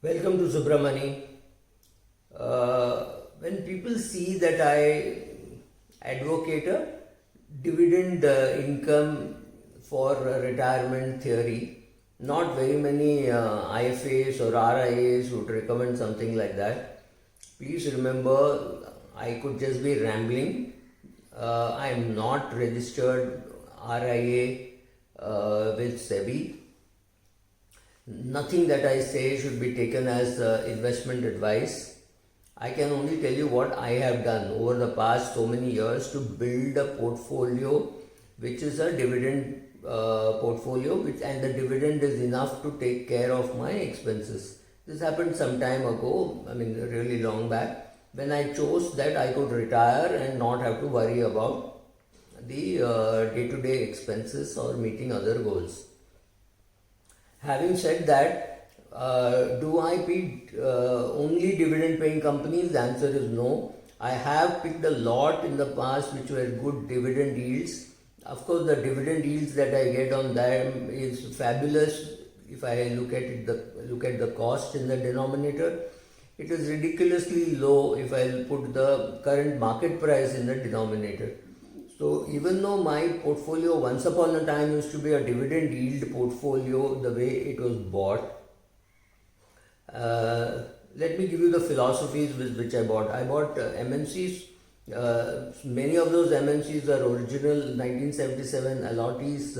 Welcome to Subramani. When people see that I advocate a dividend income for retirement theory, not very many IFAs or RIAs would recommend something like that. Please remember, I could just be rambling. I am not registered RIA with SEBI. Nothing that I say should be taken as investment advice. I can only tell you what I have done over the past so many years to build a portfolio which is a dividend portfolio, and the dividend is enough to take care of my expenses. This happened some time ago, I mean, really long back, when I chose that I could retire and not have to worry about the day to day expenses or meeting other goals. Having said that, do I pick only dividend paying companies? The answer is no. I have picked a lot in the past which were good dividend yields. Of course, the dividend yields that I get on them is fabulous. If I look at the cost in the denominator, it is ridiculously low if I put the current market price in the denominator. So even though my portfolio once upon a time used to be a dividend yield portfolio, the way it was bought, let me give you the philosophies with which I bought. I bought MNCs. Many of those MNCs are original 1977 allottees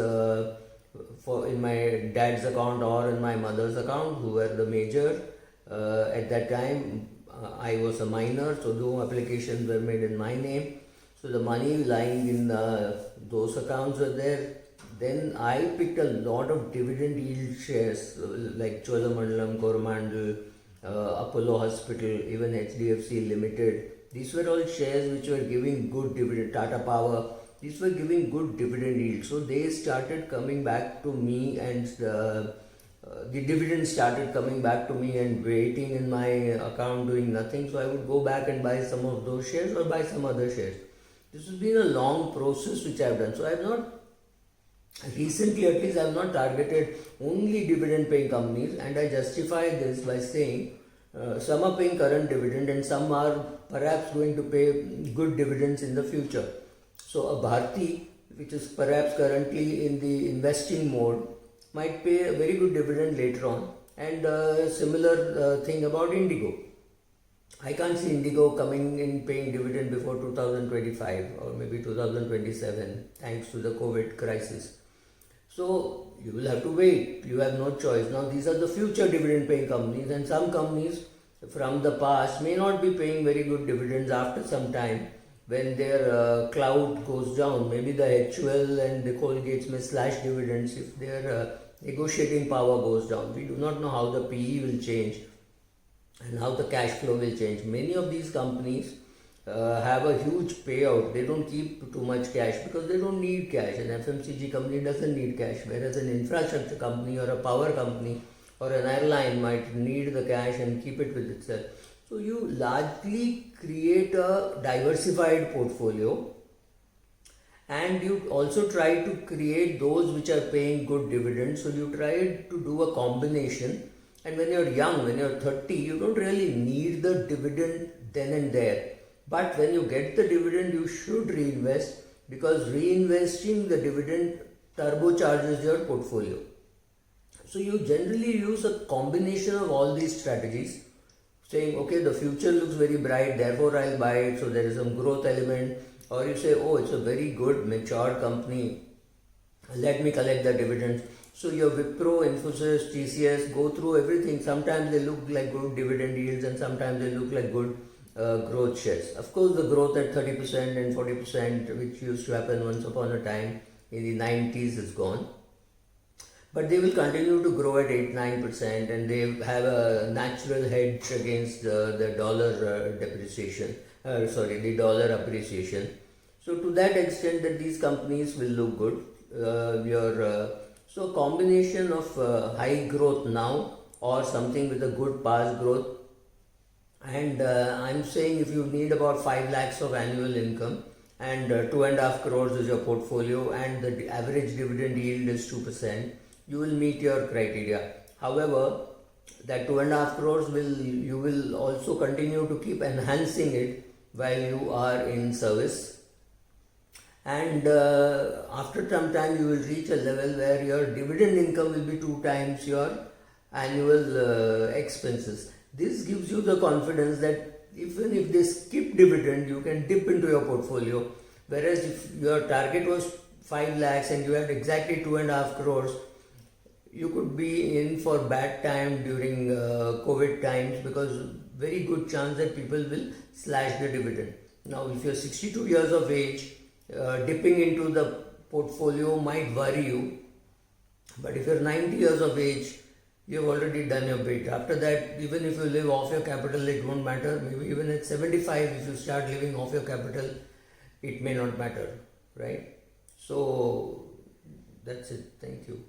for in my dad's account or in my mother's account, who were the major. At that time, I was a minor, so no applications were made in my name. So the money lying in those accounts were there. Then I picked a lot of dividend yield shares like Cholamandalam, Coromandel, Apollo Hospital, even HDFC Limited. These were all shares which were giving good dividend. Tata Power. These were giving good dividend yield. So they started coming back to me, and the dividends started coming back to me and waiting in my account doing nothing. So I would go back and buy some of those shares or buy some other shares. This has been a long process which I have done. So I have not, recently at least, I have not targeted only dividend paying companies, and I justify this by saying some are paying current dividend and some are perhaps going to pay good dividends in the future. So a Bharti, which is perhaps currently in the investing mode, might pay a very good dividend later on, and similar thing about Indigo. I can't see Indigo coming in paying dividend before 2025 or maybe 2027, thanks to the COVID crisis. So you will have to wait. You have no choice. Now these are the future dividend paying companies, and some companies from the past may not be paying very good dividends after some time when their clout goes down. Maybe the HUL and the Colgates may slash dividends if their negotiating power goes down. We do not know how the PE will change and how the cash flow will change. Many of these companies have a huge payout. They don't keep too much cash because they don't need cash. An FMCG company doesn't need cash, whereas an infrastructure company or a power company or an airline might need the cash and keep it with itself. So you largely create a diversified portfolio, and you also try to create those which are paying good dividends. So you try to do a combination. And when you're young, when you're 30, you don't really need the dividend then and there. But when you get the dividend, you should reinvest, because reinvesting the dividend turbocharges your portfolio. So you generally use a combination of all these strategies, saying, okay, the future looks very bright, therefore I'll buy it, so there is some growth element. Or you say, oh, it's a very good mature company, let me collect the dividends. So your Wipro, Infosys, TCS, go through everything. Sometimes they look like good dividend yields and sometimes they look like good growth shares. Of course, the growth at 30% and 40%, which used to happen once upon a time in the 90s, is gone. But they will continue to grow at 8-9%, and they have a natural hedge against the dollar depreciation, the dollar appreciation. So to that extent that these companies will look good. So a combination of high growth now or something with a good past growth, and I'm saying if you need about 5 lakhs of annual income and 2.5 crores is your portfolio and the average dividend yield is 2%, you will meet your criteria. However, that 2.5 crores you will also continue to keep enhancing it while you are in service. And after some time you will reach a level where your dividend income will be 2 times your annual expenses. This gives you the confidence that even if they skip dividend, you can dip into your portfolio. Whereas if your target was 5 lakhs and you had exactly 2.5 crores, you could be in for bad time during COVID times, because very good chance that people will slash the dividend. Now, if you're 62 years of age, dipping into the portfolio might worry you. But if you're 90 years of age, you've already done your bit. After that, even if you live off your capital, it won't matter. Maybe even at 75, if you start living off your capital, it may not matter, right? So that's it. Thank you.